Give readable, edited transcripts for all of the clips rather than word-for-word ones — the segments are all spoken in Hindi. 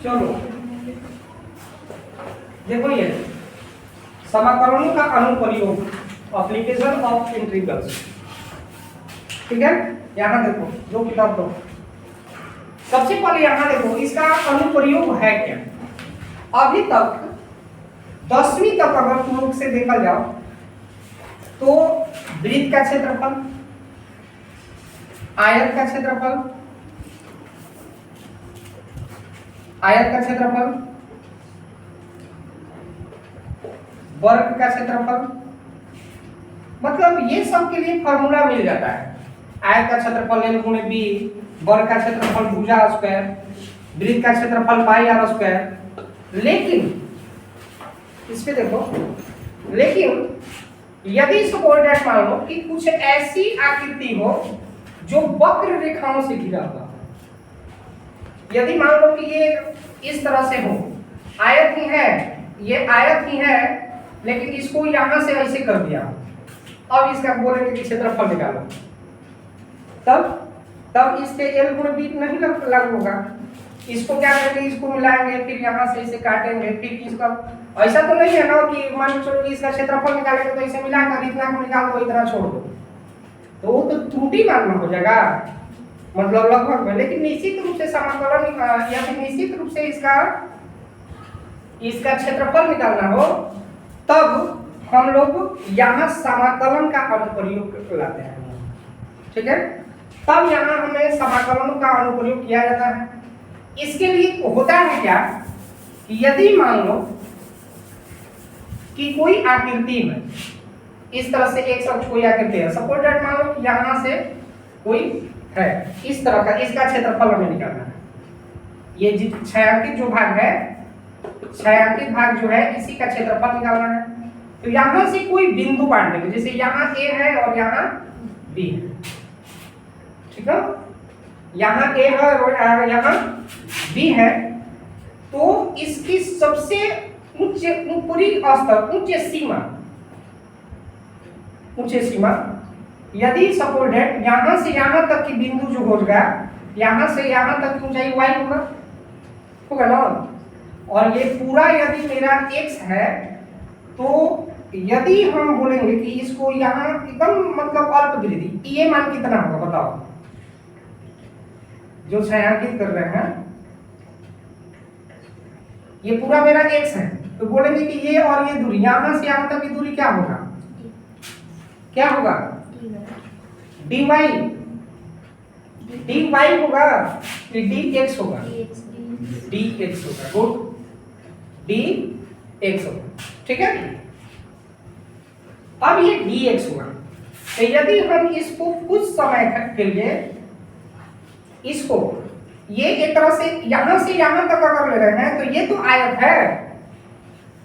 चलो देखो ये समाकलनों का अनुप्रयोग, एप्लीकेशन ऑफ इंटीग्रल्स। ठीक है, यहाँ देखो जो किताब दो, सबसे पहले यहाँ देखो इसका अनुप्रयोग है क्या। अभी तक 10वीं तक अगर तुम लोग से देखा जाओ तो वृत्त का क्षेत्रफल, आयत का क्षेत्रफल, आयत का क्षेत्रफल, वर्ग का क्षेत्रफल, मतलब ये सब के लिए फॉर्मूला मिल जाता है। आयत का क्षेत्रफल l गुणे b, वर्ग का क्षेत्रफल भुजा स्क्वायर, वृत्त का क्षेत्रफल पाई आर स्क्वायर। लेकिन इस पे देखो, लेकिन यदि सपोज दैट मान लो कि कुछ ऐसी आकृति हो जो वक्र रेखाओं से घिरा हुआ, यदि मान लो कि ये इस तरह से हो, आयत ही है, ये आयत ही है, लेकिन इसको यहां से ऐसे कर दिया, अब इसका बोलेंगे कि क्षेत्रफल निकालो, तब इस पे l गुणे b नहीं लागू होगा। इसको क्या करेंगे, इसको मिलाएंगे, फिर यहाँ से इसे काटेंगे, फिर इसका ऐसा तो नहीं है ना कि मान लो चलो इसका क्षेत्रफल निकालेंगे तो इसे मिलाकर इतना को निकाल दो, इतना छोड़ दो, तो वो तो त्रुटि मालूम हो जाएगा, मतलब लगभग में। लेकिन निश्चित रूप से समाकलन या फिर निश्चित रूप से इसका क्षेत्रफल निकालना हो तब हम लोग यहाँ समाकलन का अनुप्रयोग लाते हैं। ठीक है, तब यहाँ हमें समाकलनों का अनुप्रयोग किया जाता है। इसके लिए होता है क्या कि यदि मान लो कि कोई आकृति में इस तरह से एक शब्द कोई आकृति है, सपोज दैट मान लो कि यहाँ से कोई है इस तरह का, इसका क्षेत्रफल हमें निकालना है। ये छायांकित जो भाग है, छायांकित भाग जो है इसी का क्षेत्रफल निकालना है। तो यहाँ से कोई बिंदु बांट देंगे, जैसे यहाँ A है और यहाँ B है। ठीक है, यहाँ A है और यहाँ B है, तो इसकी सबसे उच्च ऊपरी स्तर, उच्च सीमा यदि सपोज दैट यहाँ से यहाँ तक की बिंदु जो होगा, यहाँ से यहाँ तक की ऊंचाई y होगा ना, और ये पूरा यदि मेरा x है, तो यदि हम बोलेंगे कि इसको यहाँ एकदम मतलब अल्प वृद्धि, ये मान कितना होगा बताओ, जो छायांकित कर रहे हैं, ये पूरा मेरा x है, तो बोलेंगे कि ये और ये दूरी, यहाँ से यहाँ तक की दूरी क्या होगा, क्या होगा, dy होगा कि dx होगा, dx होगा, गुड, dx होगा। ठीक है, अब ये dx हुआ, तो यदि हम इसको कुछ समय के लिए इसको ये एक तरह से यहां तक अगर ले रहे हैं, तो ये तो आयत है,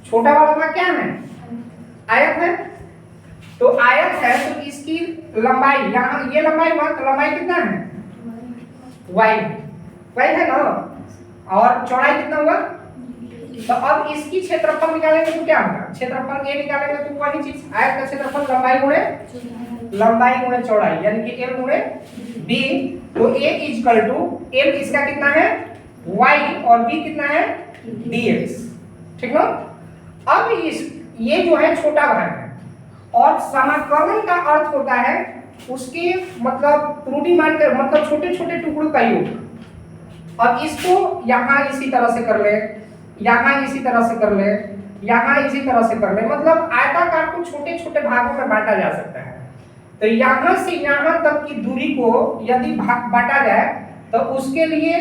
छोटा वाला भाग क्या है, आयत है, तो आयत है तो इसकी लंबाई, यहाँ ये लंबाई हुआ, तो लंबाई कितना है, y है ना, और चौड़ाई कितना हुआ, तो अब इसकी क्षेत्रफल निकालेंगे तो क्या होगा, क्षेत्रफल a निकालेंगे तो वही चीज, आयत का क्षेत्रफल लंबाई गुणे चौड़ाई, यानी कि l गुणे b, तो a इक्वल टू l इसका कितना है y और b कितना है dx। ठीक ना, अब ये जो है छोटा भाग है, और समाकलन का अर्थ होता है उसके मतलब त्रुटि मान कर, मतलब छोटे छोटे टुकड़ों का योग। अब इसको यहाँ इसी तरह से कर ले, यहाँ इसी तरह से कर ले, यहाँ इसी तरह से कर ले, मतलब आयताकार को छोटे छोटे भागों में बांटा जा सकता है। तो यहाँ से यहाँ तक की दूरी को यदि बांटा जाए तो उसके लिए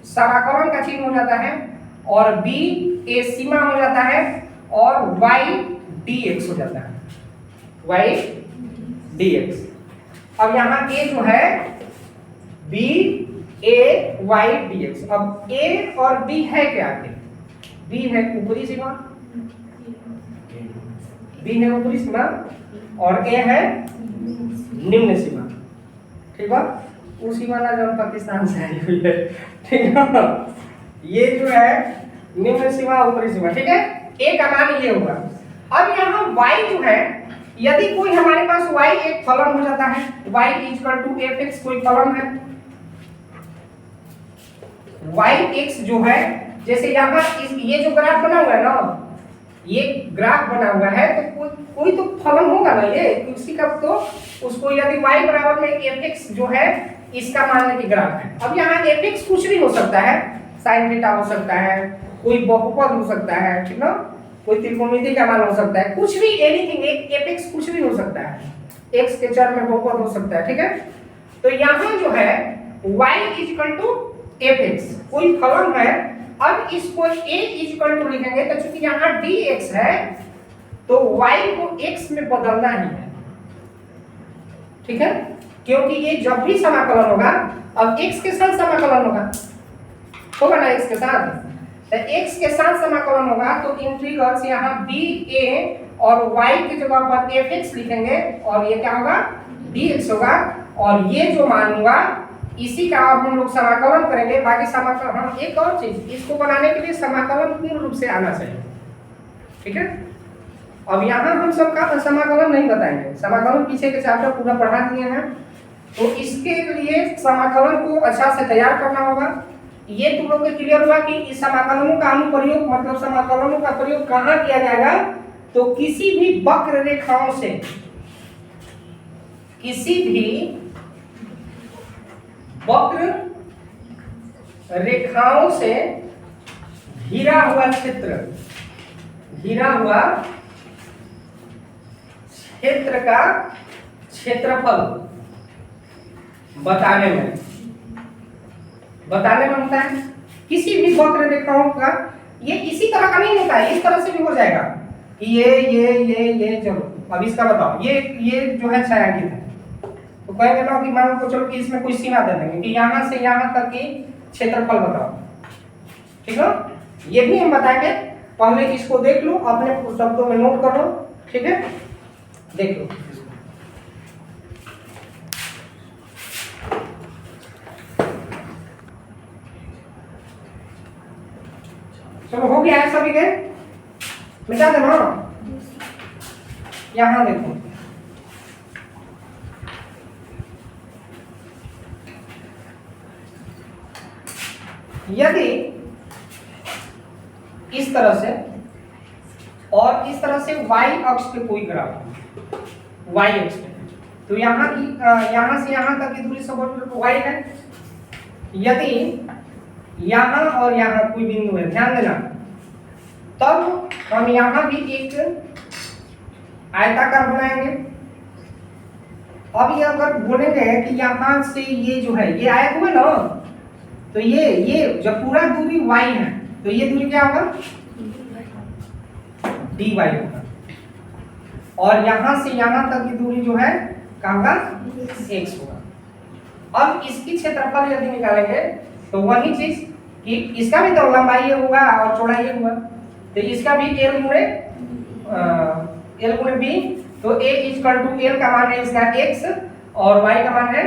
समाकलन का चिन्ह हो जाता है, और b a सीमा हो जाता है, और y dx हो जाता है, y dx। अब यहाँ a जो है b a y dx, अब a और b है क्या, b है ऊपरी सीमा, b है ऊपरी सीमा, और a है निम्न सीमा। ठीक है, उसी वाला जो पाकिस्तान से आई हुई है। ठीक है, ये जो है निम्न सीमा ऊपरी सीमा। ठीक है, a का मान ये होगा। अब यहाँ y जो है यदि कोई हमारे पास y एक फलन हो जाता है, y इक्वल टू fx कोई फलन है, yx जो है, जैसे यहाँ ये जो ग्राफ बना हुआ है ना, ये ग्राफ बना हुआ है, तो कोई तो फलन होगा ना ये, उसी का तो उसको यदि y बराबर में fx जो है इसका मानने की ग्राफ है। अब यहाँ fx कुछ भी हो सकता है, sin थीटा हो सकता है, कोई बहुपद हो सकता है, ठीक ना, कोई त्रिकोणमिति का मान हो सकता है, कुछ भी एनीथिंग, एक fx कुछ भी हो सकता है, x के चर में बहुपद हो सकता है, ठीक है। तो यहाँ जो है y इक्वल टू fx कोई फलन है। अब इसको a इक्वल टू लिखेंगे, तो चूंकि यहाँ dx है तो y को x में बदलना ही है, ठीक है, क्योंकि ये जब भी समाकलन होगा, अब x के साथ समाकलन होगा ना, x के साथ, तो x के साथ समाकलन होगा, तो इंटीग्रल से यहाँ dA और y की जगह पर fx लिखेंगे और ये क्या होगा dx होगा, और ये जो मान होगा इसी का अब हम लोग समाकलन करेंगे। बाकी समाकलन, हम एक और चीज, इसको बनाने के लिए समाकलन पूर्ण रूप से आना चाहिए, ठीक है। अब यहाँ हम सबका समाकलन नहीं बताएंगे, समाकलन पीछे के चैप्टर पूरा पढ़ा दिए हैं, तो इसके लिए समाकलन को अच्छा से तैयार करना होगा। ये तुम लोग को क्लियर हुआ कि इस समाकलनों का अनुप्रयोग, मतलब समाकलनों का प्रयोग कहाँ किया जाएगा, तो किसी भी वक्र रेखाओं से, किसी भी वक्र रेखाओं से घिरा हुआ क्षेत्र, घिरा हुआ क्षेत्र का क्षेत्रफल बताने में होता है। किसी भी वक्र रेखाओं का, ये इसी तरह का नहीं होता है, इस तरह से भी हो जाएगा कि ये चलो अब इसका बताओ, ये जो है छायांकित है, तो कहेंगे ना कि मान को चलो कि इसमें कोई सीमा दे देंगे कि यहाँ से यहाँ तक की क्षेत्रफल बताओ, ठीक है, ये भी हम बताएंगे। पहले इसको देख लो, अपने शब्दों में नोट कर लो, ठीक है, देख लो। चलो हो गया है सभी के, मिटा दे ना, यहाँ देखो, यदि इस तरह से और इस तरह से y अक्ष पे कोई ग्राफ, y अक्ष पे, तो यहाँ की यहाँ से यहाँ तक की दूरी सब y है। यदि यहाँ और यहाँ कोई बिंदु है, ध्यान देना, तब हम यहाँ भी एक आयताकार बनाएंगे। अब ये अगर बोलेंगे कि यहाँ से ये जो है ये आयत हुआ ना, तो ये जब पूरा दूरी y है तो ये दूरी क्या होगा dy होगा, और यहाँ से यहाँ तक की दूरी जो है क्या होगा x होगा। अब इसकी क्षेत्रफल यदि निकालेंगे तो वही चीज कि इसका भी तो लंबाई होगा और चौड़ाई होगा, तो इसका भी l गुणे b, तो a इक्वल टू l का मान है इसका x और y का मान है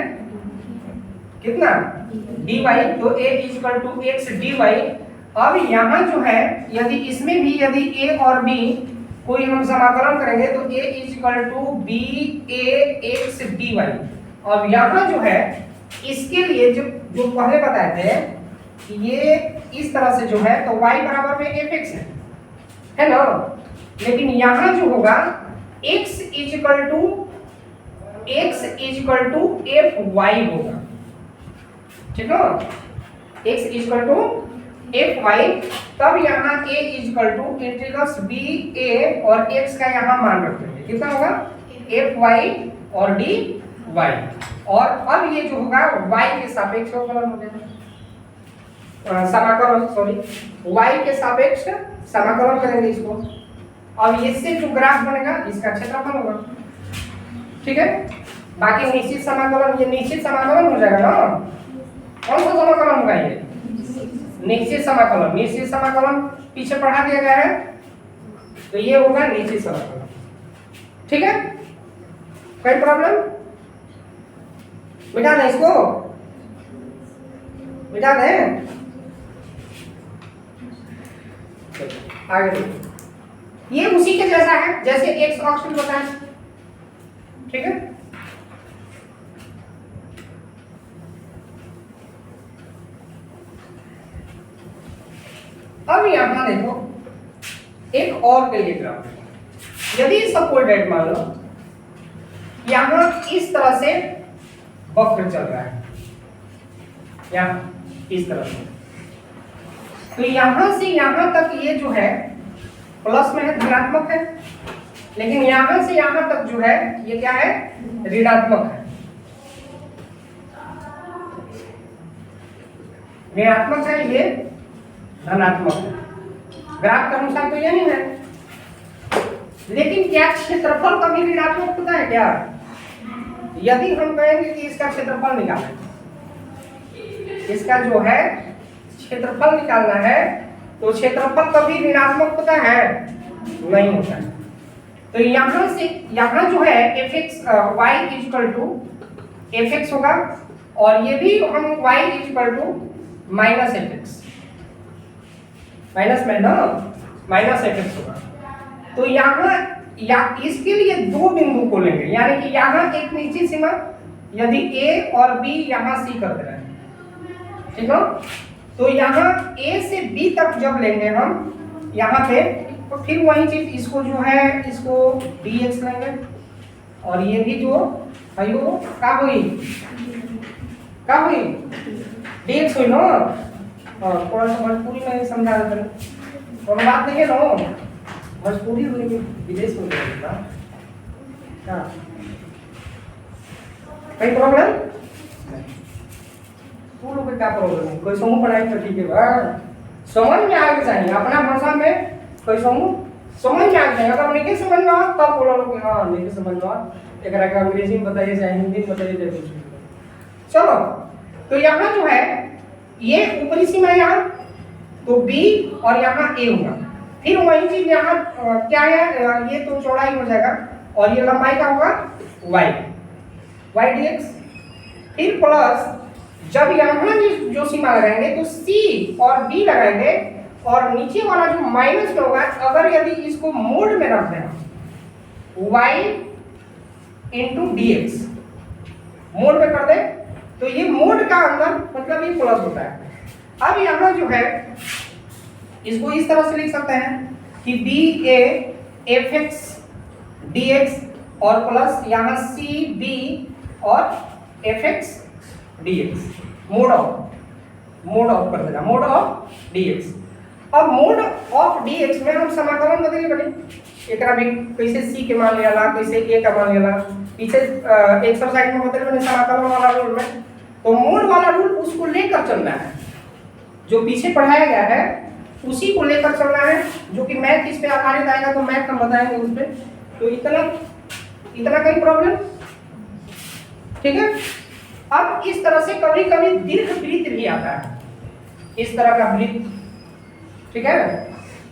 कितना dy, तो a equal to x dy। अब यहाँ जो है यदि इसमें भी यदि a और b कोई हम समाकलन करेंगे तो a equal to b a x dy। अब यहाँ जो है इसके लिए जो पहले बताए थे कि ये इस तरह से जो है तो y बराबर में fx है ना, लेकिन यहाँ जो होगा x इक्वल टू fy होगा, ठीक है, x इक्वल टू fy। तब यहाँ a equal to integral ba और x का यहाँ मान रखेंगे, कितना होगा fy और dy, और अब ये जो होगा y के सापेक्ष समाकलन हो जाएगा, समाकलन सॉरी y के सापेक्ष समाकलन करेंगे इसको। अब इससे जो ग्राफ बनेगा इसका क्षेत्रफल होगा, ठीक है। बाकी निश्चित समाकलन, ये निश्चित समाकलन हो जाएगा ना, कौन सा समाकलन होगा ये निश्चित समाकलन। निश्चित समाकलन पीछे पढ़ा दिया गया है, तो ये होगा निश्चित समाकलन, ठीक है। कोई प्रॉब्लम, मिटा दें इसको, मिटा दें, आगे ये उसी के जैसा है जैसे x अक्ष पे बताएं, ठीक है। अब यहां देखो एक और के लिए ग्राफ, यदि सपोज डेट मान लो यहां इस तरह से वक्र चल रहा है, यहां इस तरह से, तो यहां से यहां तक ये जो है प्लस में है, धनात्मक है, लेकिन यहां से यहां तक जो है ये क्या है, ऋणात्मक है। ऋणात्मक है, ये धनात्मक है। ग्राफ के अनुसार तो ये नहीं है, लेकिन क्या क्षेत्रफल कभी ऋणात्मक होता है क्या? यदि हम कहेंगे कि इसका क्षेत्रफल निकालें, इसका जो है क्षेत्रफल निकालना है, तो क्षेत्रफल कभी ऋणात्मक होता है? नहीं होता है। तो यहां से यहां जो है fx y equal to fx होगा, और ये भी हम y equal to minus fx, minus में ना माइनस fx होगा। तो यहाँ या इसके लिए दो बिंदु को लेंगे, यानी कि यहाँ एक निश्चित सीमा, यदि a और b यहाँ c कर दे रहे हैं, ठीक है, तो यहाँ a से b तक जब लेंगे हम यहाँ पे, तो फिर वही चीज इसको जो है इसको dx लेंगे, और ये भी जो है वो क्या हुई dx हुई ना। और थोड़ा सा भोजपुरी में समझा देते हैं, और बात नहीं है ना, भोजपुरी हुई विदेश में ना क्या कोई प्रॉब्लम? तू लोग क्या प्रॉब्लम है? कोई समूह पढ़ाई तो ठीक है, समझ में आगे चाहिए अपना भाषा में, कोई समझ में आगे चाहिए। अगर नहीं समझ में आ तब बोलो लोग हाँ नहीं समझ में आ, एक रखा अंग्रेजी में बताइए चाहे हिंदी में बताइए चाहे कुछ। चलो, तो यहाँ जो है ये ऊपरी सीमा यहाँ तो b और यहाँ a होगा, फिर वही चीज यहाँ क्या है, ये तो चौड़ाई हो जाएगा, और ये लंबाई का होगा y dx, फिर प्लस जब यहाँ जो सीमा लगाएंगे तो c और b लगाएंगे, और नीचे वाला जो माइनस में होगा, अगर यदि इसको मोड में रख दें y इंटू dx मोड में कर दे, तो ये मोड का अंदर मतलब ये प्लस होता है। अब यहाँ जो है इसको इस तरह से लिख सकते हैं कि b a fx dx और प्लस यहाँ c b और fx dx, मोड ऑफ कर देगा, मोड ऑफ dx। अब मोड ऑफ dx में हम समाकलन बदलिए बने, एकरा भी कैसे c के मान लेला, कैसे a का मान लेला, पीछे एक्सरसाइज में बदले बने समाकलन वाला रूल में। तो मोड वाला रूल उसको लेकर चलना है, जो पीछे पढ़ाया गया है उसी को लेकर चलना है, जो कि मैथ इस पे आधारित आएगा, तो मैथ हम बताएंगे उस पे। तो इतना कहीं प्रॉब्लम, ठीक है। अब इस तरह से कभी कभी दीर्घ वृत्त भी आता है, इस तरह का वृत्त, ठीक है।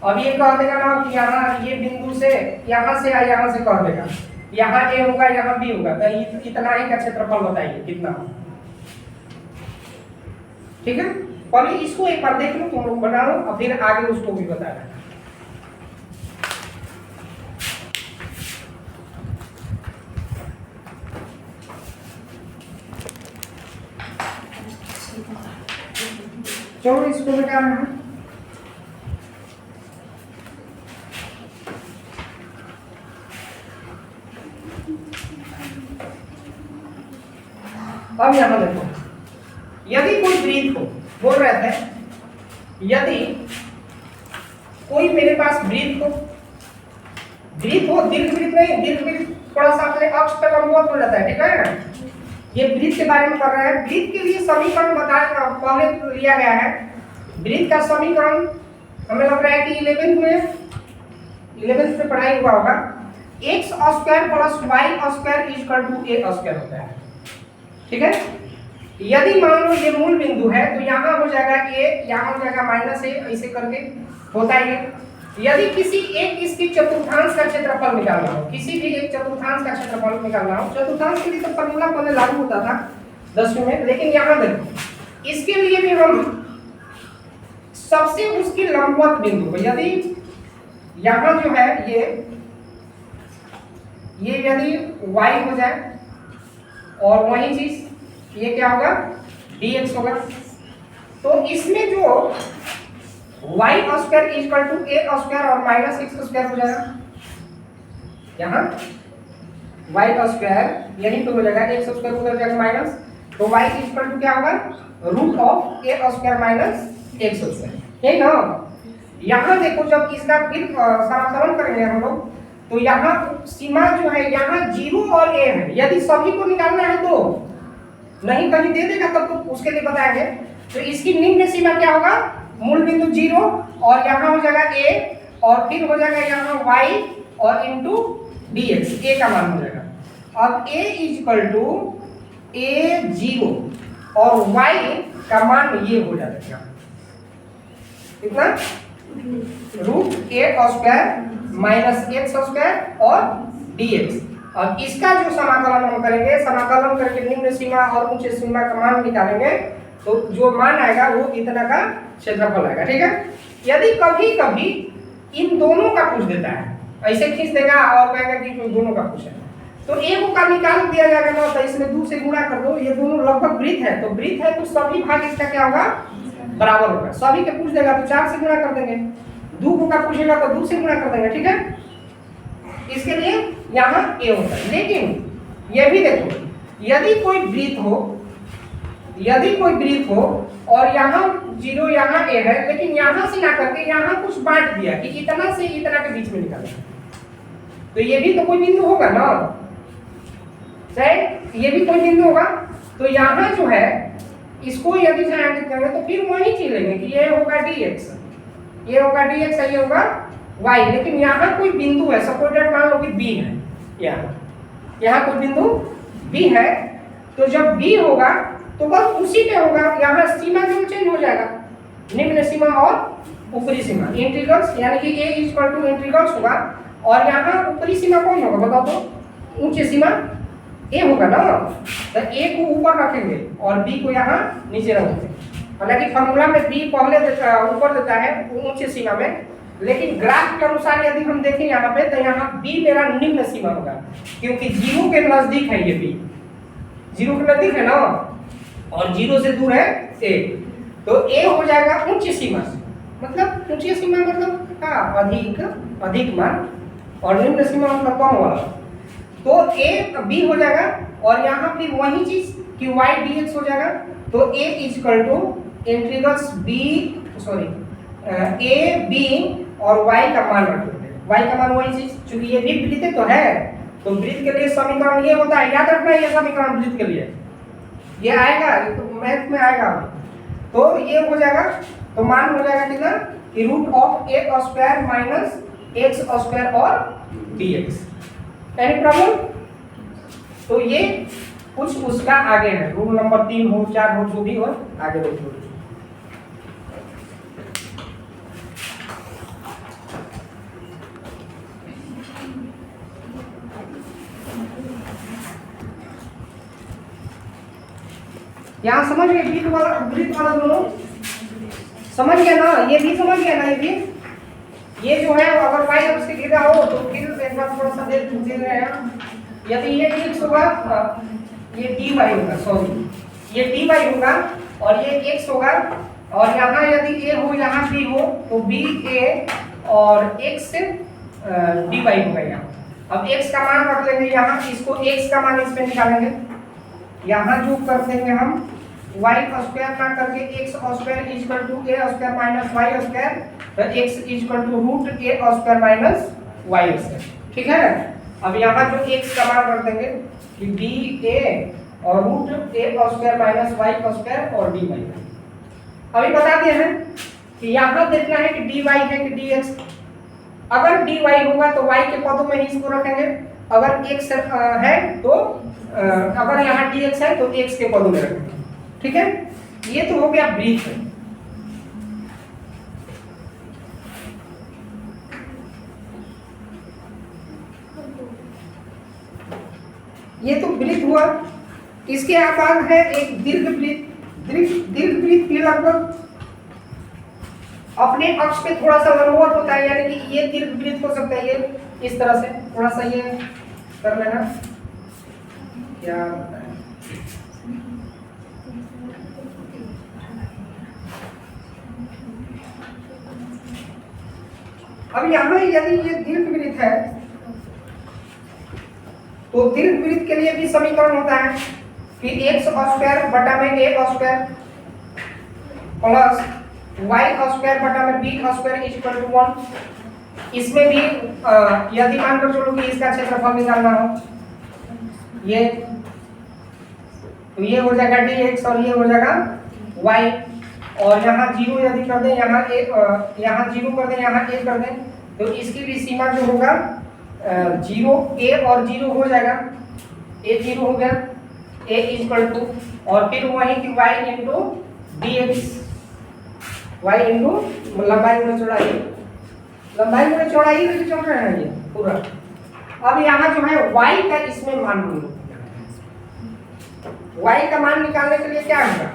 अब ये कह देगा ना कि यहाँ ये बिंदु से यहाँ से यहाँ से कह देगा, यहाँ a होगा यहाँ b होगा, तो इतना ही का क्षेत्रफल बताइए कितना हो, ठीक है। पहले इसको एक बार देख लो, तुम लोग बना लो, और फिर आगे उसको भी बता देना। चलो इसको मिटाना है। अब यहां देखो, यदि कोई वृत्त हो, बोल रहे थे यदि कोई मेरे पास वृत्त हो, दीर्घ वृत्त नहीं, दीर्घ वृत्त थोड़ा सा अपने अक्ष पर लंबवत हो जाता है, ठीक है। ये वृत्त के बारे में कर रहे हैं। वृत्त के लिए समीकरण बताया पहले लिया गया है। वृत्त का समीकरण हमें लग रहा है कि 11th में पढ़ाई हुआ होगा, x square plus y square equal to a square होता है, ठीक है। यदि मान लो ये मूल बिंदु है, तो यहाँ हो जाएगा a, यहाँ हो जाएगा माइनस a, ऐसे करके होता है। यदि किसी एक इसकी चतुर्थांश का क्षेत्रफल निकालना हो, किसी भी एक चतुर्थांश का क्षेत्रफल निकालना हो, चतुर्थांश के लिए तो फॉर्मूला पहले लागू होता था 10वीं में, लेकिन यहाँ देखो इसके लिए भी हम सबसे उसकी लंबवत बिंदु, यदि यहाँ जो है ये ये यदि y हो जाए और वही चीज ये क्या होगा dx होगा, तो इसमें जो y square equal to a square और माइनस x स्क्वायर हो जाएगा, यहाँ y स्क्वायर यहीं पे हो जाएगा, x स्क्वायर उधर जाएगा माइनस, तो y इक्वल टू क्या होगा root of a square minus x square, ठीक ना। यहाँ देखो जब इसका फिर समाकलन करेंगे हम लोग, तो यहाँ सीमा जो है यहाँ 0 और a है, यदि सभी को निकालना है तो नहीं कहीं दे देगा तब तो उसके लिए बताएंगे। तो इसकी निम्न सीमा क्या होगा, मूल बिंदु 0 और यहाँ हो जाएगा a और फिर हो जाएगा यहाँ y और इनटू dx, a का मान हो जाएगा। अब a इक्वल टू a0 और y का मान ये हो जाएगा कितना, root a square minus x square और dx। अब इसका जो समाकलन हम करेंगे, समाकलन करके निम्न सीमा और उच्च सीमा का मान निकालेंगे, तो जो मान आएगा वो इतना का क्षेत्रफल आएगा, ठीक है। यदि कभी कभी इन दोनों का पूछ देता है, ऐसे खींच देगा और कहेगा कि दोनों का पूछा है, तो एक का निकाल दिया जाएगा ना, तो इसमें 2 से गुणा कर दो, ये दोनों लगभग वृत्त है, तो वृत्त है तो सभी भाग इसका क्या होगा बराबर होगा। सभी के पूछ देगा तो 4 से गुणा कर देंगे, 2 का पूछेगा तो 2 से गुणा कर देंगे, ठीक है। इसके लिए यहाँ a होता है। लेकिन ये भी देखो, यदि कोई वृत्त हो और यहाँ 0 यहाँ a है, लेकिन यहाँ से ना करके यहाँ कुछ बांट दिया कि इतना से इतना के बीच में निकालना, तो ये भी तो कोई बिंदु होगा ना, सही, ये भी कोई बिंदु होगा। तो यहाँ जो है इसको यदि छायांकित करेंगे तो फिर वही चीज लेंगे कि ये होगा dx, ये होगा dx, ये होगा y, लेकिन यहाँ कोई बिंदु है, सपोर्टेड मान लो कि b है, यहाँ कोई बिंदु b है, तो जब b होगा तो बस उसी पे होगा, यहाँ सीमा जो चेंज हो जाएगा, निम्न सीमा और ऊपरी सीमा, इंटीग्रल्स यानी कि a इक्वल टू इंटीग्रल्स होगा, और यहाँ ऊपरी सीमा कौन होगा बताओ तो, उच्च सीमा a होगा ना, तो a को ऊपर रखेंगे और b को यहाँ नीचे रखेंगे। हालांकि फॉर्मूला में b पहले ऊपर देता है उच्च सीमा में, लेकिन ग्राफ के अनुसार यदि हम देखें यहाँ पे तो यहाँ b मेरा निम्न सीमा होगा, क्योंकि 0 के नजदीक है, ये b 0 के नजदीक है ना, और 0 से दूर है a, तो a हो जाएगा उच्च सीमा से, मतलब उच्च सीमा मतलब अधिक मान, और निम्न सीमा मतलब कम वाला, तो a b हो जाएगा, और यहाँ फिर वही चीज कि y dx हो जाएगा, तो a equal to integrals a b और y का मान रख देंगे, y का मान वही चीज, चूंकि ये भी वृत्त तो है, तो वृत्त के लिए समीकरण ये होता है, याद रखना ये समीकरण वृत्त के लिए ये आएगा, तो मैथ में आएगा, तो ये हो जाएगा, तो मान हो जाएगा कितना कि root of a square minus x square और dx। Any problem? तो ये कुछ उसका आगे है, रूल नंबर 3 हो 4 हो जो भी हो, आगे देखो। यहाँ समझ गए, वृत्त वाला दोनों समझ गया ना, ये भी समझ गया ना, ये भी, ये जो है अगर y अक्ष से घिरा हो तो फिर एक बार थोड़ा सा देख रहे हैं, यदि ये x होगा, ये dy होगा, सॉरी ये dy होगा और ये x होगा, और यहाँ यदि a हो यहाँ b हो तो b a और x dy होगा यहाँ। अब x का मान रख लेंगे यहाँ, इसको x का मान इसमें निकालेंगे, यहाँ जो कर देंगे हम y स्क्वायर ना करके x square equal to a square minus y square, तो x equal to root a square minus y square, ठीक है। अब यहाँ जो x का मान रख देंगे कि ba और root a square minus y square और dy। अभी बता दिए हैं कि यहाँ देखना है कि dy है कि dx, अगर dy होगा तो y के पदों में ही इसको रखेंगे, अगर x है तो अगर यहाँ dx है तो x के पदों में रखेंगे, ठीक है। ये तो हो गया वृत्त, ये तो वृत्त हुआ। इसके बाद है एक दीर्घ वृत्त। दीर्घ वृत्त भी लगभग अपने अक्ष पे थोड़ा सा लंबवत होता है, यानी कि ये दीर्घ वृत्त हो सकता है, ये इस तरह से थोड़ा सा ये कर लेना क्या होता है। अब यहाँ यदि ये दीर्घवृत्त है तो दीर्घवृत्त के लिए भी समीकरण होता है कि x स्क्वायर बटा में a square plus y square बटा में b स्क्वायर इक्वल टू 1। इसमें भी यदि मान कर चलो कि इसका क्षेत्रफल निकालना हो ये, तो ये हो जाएगा dx और ये हो जाएगा y, और यहाँ 0 यदि कर दें, यहाँ 0 कर दें, यहाँ a कर दें, तो इसकी भी सीमा जो होगा 0 a और 0 हो जाएगा, a 0 हो गया, a इक्वल टू और फिर वही कि y into dx, y into लंबाई गुणा चौड़ाई, लंबाई गुणा चौड़ाई में चल रहा है ये पूरा। अब यहाँ जो है y का इसमें मान ढूंढो, y का मान निकालने के लिए क्या होगा,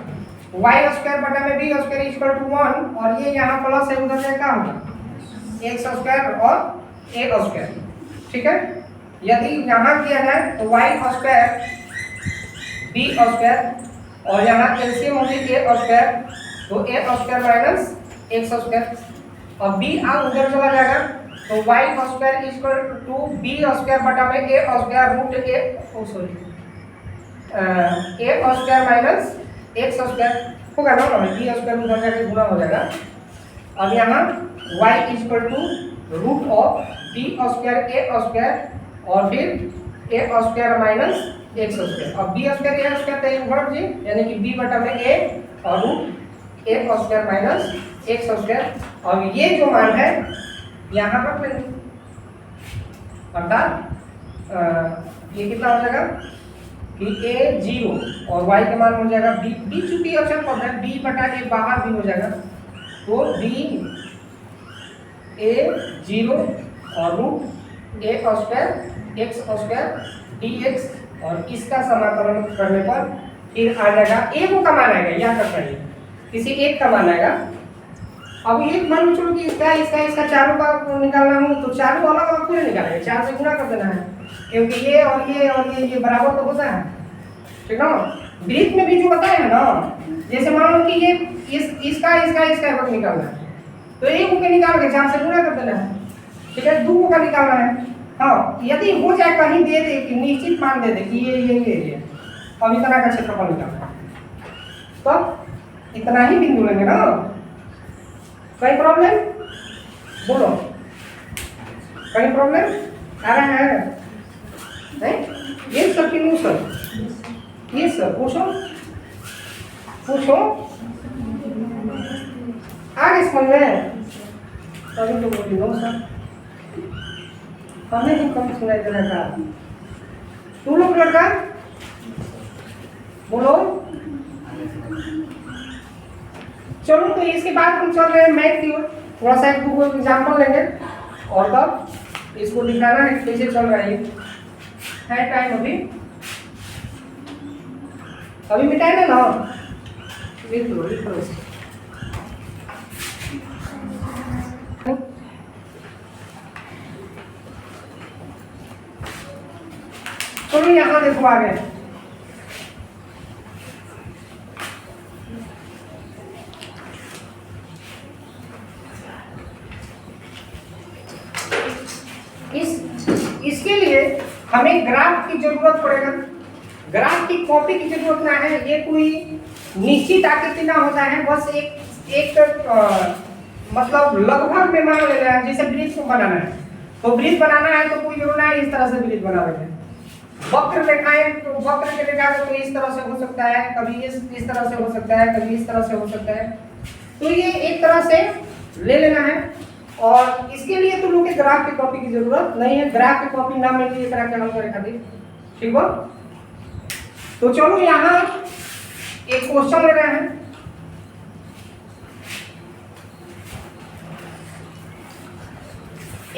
y स्क्वायर बटा में b स्क्वायर इक्वल टू 1, और ये यहाँ प्लस है उधर से क्या होगा x स्क्वायर और a स्क्वायर, ठीक है। यदि यहाँ किया जाए तो y स्क्वायर b स्क्वायर और यहाँ एलसीएम होगी a स्क्वायर, तो a square minus x square, और b उधर चला जाएगा तो y square equal to b square बटा में a स्क्वायर root a square minus x square होगा ना, b स्क्वायर उधर जाके गुना हो जाएगा। अब यहाँ y equal to root of b square a square और फिर a square minus x square, और b स्क्वायर a स्क्वायर तो वर्ग जी, यानी कि b बटा में a और root a square minus x square. और ये जो मान है यहाँ रख लेंगे, अर्थात ये कितना हो जाएगा कि a 0 और y का मान हो जाएगा b चूंकि अक्षर पद है b बटा a बाहर भी हो जाएगा, तो b a 0 और root a square x square dx, और इसका समाकलन करने पर फिर आ जाएगा a को का मान आएगा, याद रखना है किसी एक का मान आएगा। अब एक मान लो चलो कि इसका चारों का निकालना हो तो चारों अलग अलग पूरे निकालेंगे, 4 से गुणा कर देना है, क्योंकि ये और ये बराबर तो होता है, ठीक है ना। वृत्त में भी जो बताया है ना, जैसे मान लो कि ये इसका वर्ग निकालना है तो एक को निकाल के 4 से गुणा कर देना है, ठीक है। 2 का निकालना है, हाँ यदि हो जाए कहीं दे दे कि निश्चित मान दे दे कि ये अब इतना का क्षेत्रफल निकालना है, तो इतना ही बिंदु लेंगे ना। कोई प्रॉब्लम बोलो, कोई प्रॉब्लम आ रहा है नहीं? ये सब क्यों सर, ये सब पूछो आगे समझ में तभी तो बोली नो सर, हमें ही कम सुनाई देना था। तू लोग लड़का बोलो, चलो तो इसके बाद हम चल रहे हैं मैथ की ओर, थोड़ा सा एक दो एग्जाम्पल लेंगे और तब इसको दिखाना है कैसे चल रहा है टाइम अभी मिटाएंगे ना, लिख लो चलो यहाँ देखो आगे, इसके लिए हमें ग्राफ की जरूरत पड़ेगा। ग्राफ की कॉपी की जरूरत ना है, ये कोई निश्चित आकृति ना होता है, बस एक मतलब लगभग में मान लेना है। जैसे ब्रिज को बनाना है तो ब्रिज बनाना है तो कोई जरूरत नहीं इस तरह से ब्रिज बना लेंगे। वक्र रेखाएं तो वक्र के रेखा तो इस तरह से हो सकता है, कभी इस तरह से हो सकता है, कभी इस तरह से हो सकता है, तो ये एक तरह से ले लेना है। और इसके लिए तो लोग के ग्राफ की कॉपी की जरूरत नहीं है, ग्राफ की कॉपी ना मिल रही तरह के हम रेखा दी, ठीक हो। तो चलो यहाँ एक क्वेश्चन ले रहे हैं,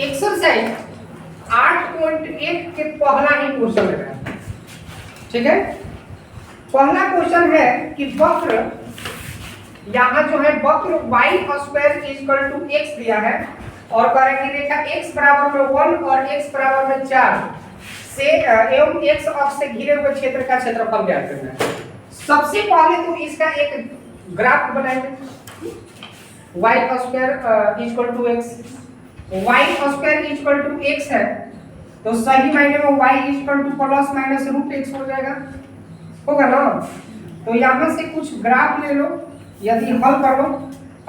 एक्सरसाइज 8.1 के पहला ही क्वेश्चन ले रहे हैं, ठीक है। पहला क्वेश्चन है कि वक्र यहाँ जो है वक्र y square equal to x दिया है और करेंगे रेखा x बराबर में 1 और x बराबर में 4 से एवं x अक्ष से घिरे हुए क्षेत्र का क्षेत्रफल ज्ञात करना है। सबसे पहले तो इसका एक ग्राफ बनाएंगे। y square equal to x, y square equal to x है तो सही मायने में y equal to plus minus root x हो जाएगा, होगा ना। तो यहाँ से कुछ ग्राफ ले लो, यदि हल कर लो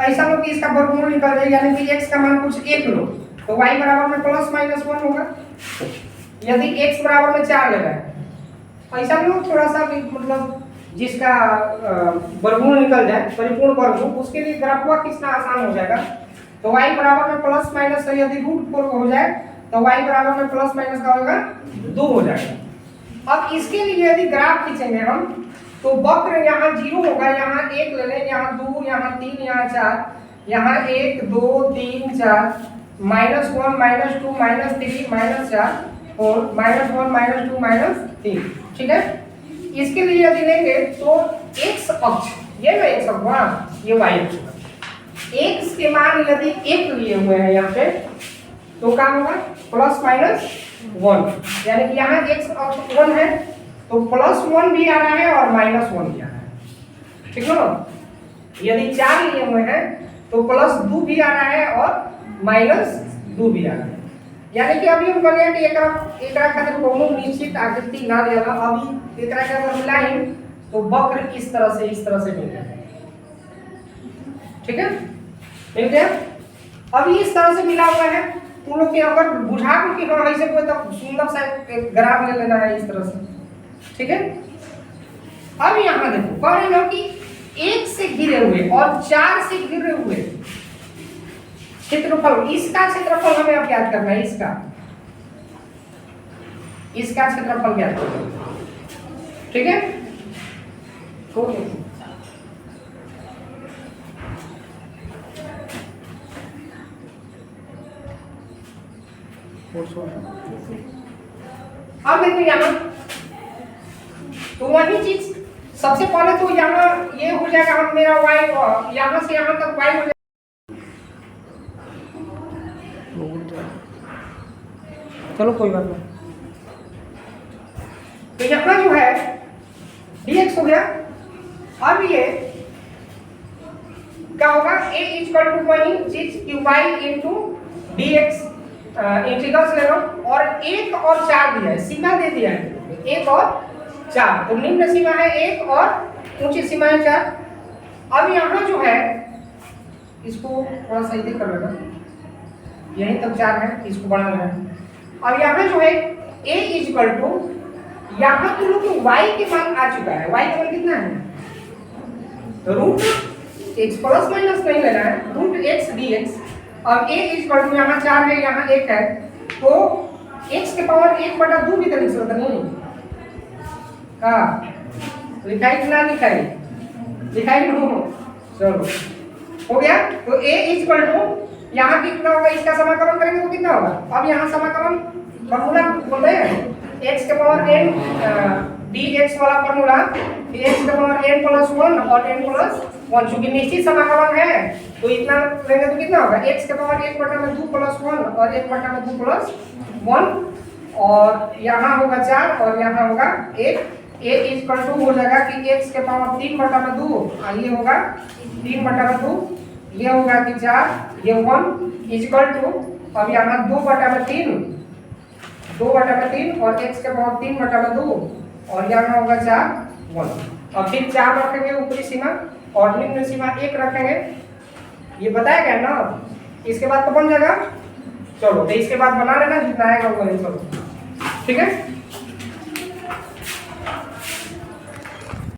ऐसा लो कि इसका वर्गमूल निकल जाए, यानी कि x का मान कुछ 1 लो तो y बराबर में प्लस माइनस 1 होगा। यदि x बराबर में 4 ले रहा है ऐसा लो थोड़ा सा भी, मतलब जिसका वर्गमूल निकल जाए परिपूर्ण वर्गमूल, उसके लिए ग्राफ खींचना आसान हो जाएगा। तो y बराबर में प्लस माइनस यदि रूट 4 हो जाए तो y बराबर में प्लस माइनस का होगा 2 हो जाएगा। अब इसके लिए यदि ग्राफ खींचेंगे हम तो वक्र यहाँ 0 होगा, यहाँ 1 ले लें, यहाँ 2, यहाँ 3, यहाँ 4, यहाँ 1 2 3 4, -1 -2 -3 -4 और -1 -2 -3, ठीक है। इसके लिए यदि लेंगे तो x अक्ष, ये ना x अक्ष, ये y अक्ष, x के मान यदि 1 लिए हुए हैं यहाँ पे तो क्या होगा प्लस माइनस 1, यानी कि यहाँ x अक्ष 1 है तो +1 भी आ रहा है और -1 भी आ रहा है, ठीक है ना। यदि 4 लिए हुए हैं तो +2 भी आ रहा है और -2 भी आ रहा है। यानी कि अभी हम बोले कि एकरा खातिर कोनो निश्चित आकृति ना लेला, अभी एकरा के अगर मिलाई तो वक्र इस तरह से मिल जाएगा, ठीक है, मिल गया। अभी इस तरह से मिला हुआ है, तुम लोग के अगर बुझा को कि हां ऐसे कोई तो सुंदर सा एक ग्राफ ले लेना है इस तरह से, ठीक है। अब यहां देखो कह रहे हो कि 1 से घिरे हुए और 4 से घिरे हुए क्षेत्रफल, इसका क्षेत्रफल हमें अब ज्ञात करना है, इसका क्षेत्रफल ज्ञात करना है, ठीक है। तो अब देखो यहाँ तो वही चीज सबसे पहले तो यहाँ ये हो जाएगा, हम मेरा y यहाँ से यहाँ तक y हो जाएगा, चलो कोई बात नहीं। तो यहाँ जो है dx हो गया। अब ये क्या होगा, a इक्वल टू वही चीज कि y इंटू dx इंटीग्रल ले लो, और 1 और 4 दिया है, सीमा दे दिया है 1 और 4, तो निम्न सीमा है 1 और ऊंची सीमा है 4। अब यहाँ जो है इसको थोड़ा सा इधर कर लेना, यहीं तक 4 है, इसको बढ़ा लेना। अब यहाँ जो है a इक्वल टू, यहाँ तो लोग y के मान आ चुका है, y का मान कितना है रूट x प्लस माइनस नहीं लेना है, रूट x dx। अब a इक्वल टू यहाँ 4 है, यहाँ 1 है, तो x के पावर 1/2 भी तो लिख सकते नहीं का, लिखाई कि ना लिखाई, लिखाई हो, चलो हो गया। तो a इक्वल टू यहाँ कितना होगा, इसका समाकलन करेंगे तो कितना होगा। अब यहाँ समाकलन फॉर्मूला बोल रहे हैं x के पावर n dx वाला फॉर्मूला, x के पावर n प्लस 1 और n प्लस 1, चूंकि निश्चित समाकलन है तो इतना लेंगे तो कितना होगा, x के पावर 1/2 प्लस 1 और 1/2 प्लस 1, और यहाँ होगा 4 और यहाँ होगा 1। a इक्वल टू हो जाएगा कि x के पावर 3/2 और ये होगा 3/2, ये होगा कि 4, ये 1 इक्वल टू, अब यहाँ 2/3 और x के पावर 3/2 और यहाँ होगा 4 1, और फिर 4 रखेंगे ऊपरी सीमा और निम्न सीमा 1 रखेंगे, ये बताया गया ना। इसके बाद तो बन जाएगा, चलो तो इसके बाद बना लेना जितना आएगा वो, चलो ठीक है।